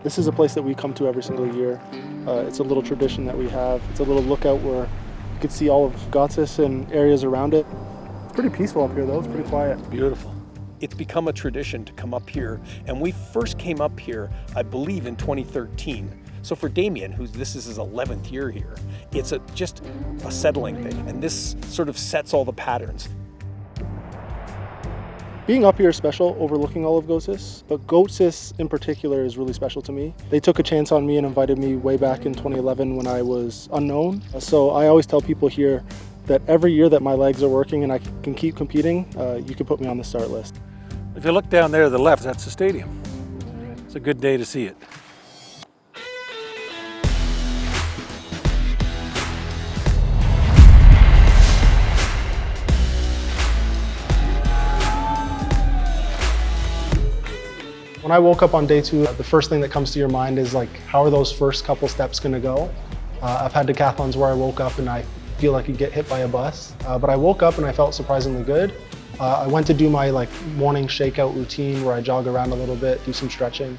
This is a place that we come to every single year. It's a little tradition that we have. It's a little lookout where you could see all of Götzis and areas around it. It's pretty peaceful up here though, it's pretty quiet. Beautiful. It's become a tradition to come up here, and we first came up here, I believe, in 2013. So for Damian, this is his 11th year here, it's just a settling thing, and this sort of sets all the patterns. Being up here is special, overlooking all of Götzis, but Götzis in particular is really special to me. They took a chance on me and invited me way back in 2011 when I was unknown. So I always tell people here that every year that my legs are working and I can keep competing, you can put me on the start list. If you look down there to the left, that's the stadium. It's a good day to see it. When I woke up on day 2, the first thing that comes to your mind is like, how are those first couple steps gonna go? I've had decathlons where I woke up and I feel like you get hit by a bus, but I woke up and I felt surprisingly good. I went to do my morning shakeout routine where I jog around a little bit, do some stretching.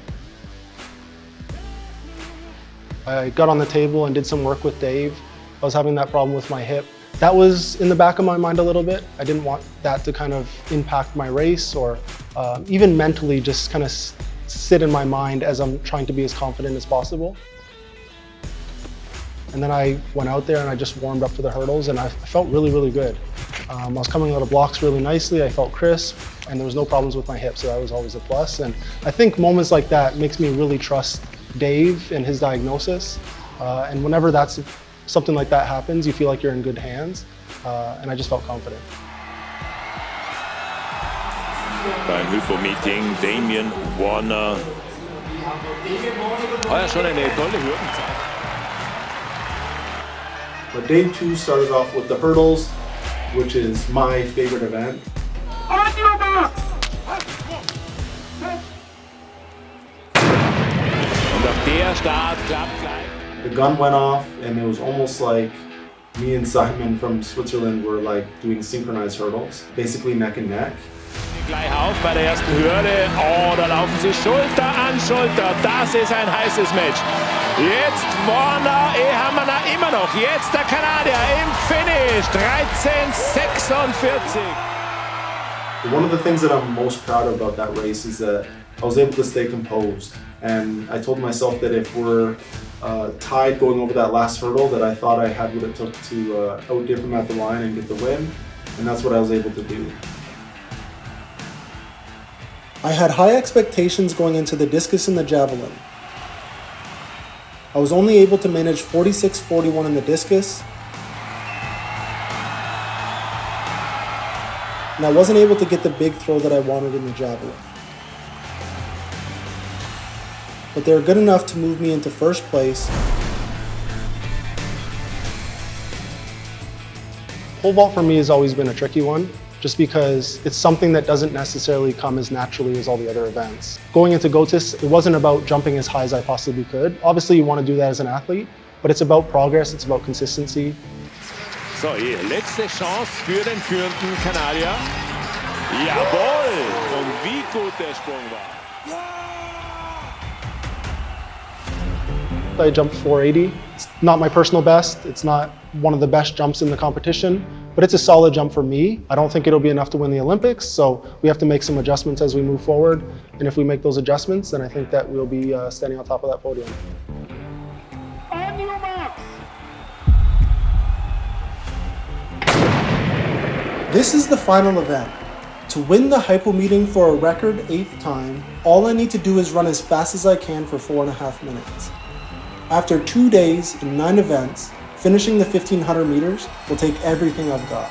I got on the table and did some work with Dave. I was having that problem with my hip. That was in the back of my mind a little bit. I didn't want that to kind of impact my race or even mentally just kind of sit in my mind as I'm trying to be as confident as possible. And then I went out there and I just warmed up for the hurdles and I felt really, really good. I was coming out of blocks really nicely, I felt crisp, and there was no problems with my hip, so that was always a plus. And I think moments like that makes me really trust Dave and his diagnosis. And whenever something like that happens, you feel like you're in good hands, and I just felt confident. Beim Hypo-Meeting Damian Warner. Ja, schon eine tolle Hürdenzeit. But day 2 started off with the hurdles, which is my favorite event. On your marks! Und auch der Start klappt gleich. The gun went off and it was almost like me and Simon from Switzerland were like doing synchronized hurdles, basically neck and neck. Gleich auf bei der ersten Hürde. Oh, da laufen sie Schulter an Schulter. Das ist ein heißes Match. Jetzt Warner, Ehammer immer noch. Jetzt der Kanadier im Finish. 13:46. One of the things that I'm most proud of about that race is that I was able to stay composed. And I told myself that if we're tied going over that last hurdle, that I thought I had what it took to outdip him at the line and get the win. And that's what I was able to do. I had high expectations going into the discus and the javelin. I was only able to manage 46-41 in the discus, and I wasn't able to get the big throw that I wanted in the javelin. But they were good enough to move me into first place. Pole vault for me has always been a tricky one, just because it's something that doesn't necessarily come as naturally as all the other events. Going into Götzis, it wasn't about jumping as high as I possibly could. Obviously, you want to do that as an athlete, but it's about progress, it's about consistency. So, hier, letzte Chance für den führenden Kanadier. Jawohl! Und wie gut der Sprung war. I jumped 480. It's not my personal best. It's not one of the best jumps in the competition, but it's a solid jump for me. I don't think it'll be enough to win the Olympics, so we have to make some adjustments as we move forward. And if we make those adjustments, then I think that we'll be standing on top of that podium. On your marks! This is the final event. To win the Hypo-Meeting for a record 8th time, all I need to do is run as fast as I can for 4.5 minutes. After 2 days and 9 events, finishing the 1,500 meters will take everything I've got.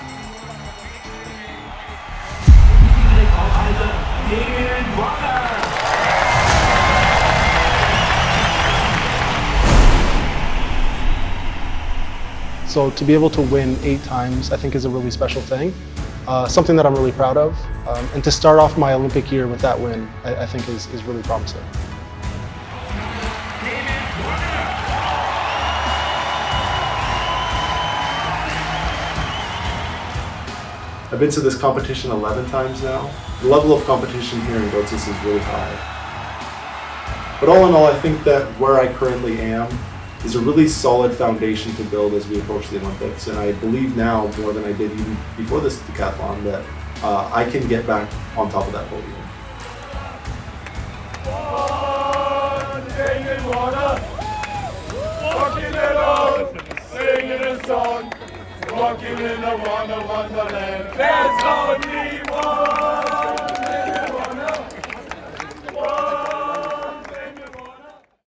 So to be able to win 8 times, I think is a really special thing. Something that I'm really proud of. And to start off my Olympic year with that win, I think is really promising. I've been to this competition 11 times now. The level of competition here in Götzis is really high. But all in all, I think that where I currently am is a really solid foundation to build as we approach the Olympics. And I believe now, more than I did even before this decathlon, that I can get back on top of that podium. Singing a song, walking in a wonderland. There's only one.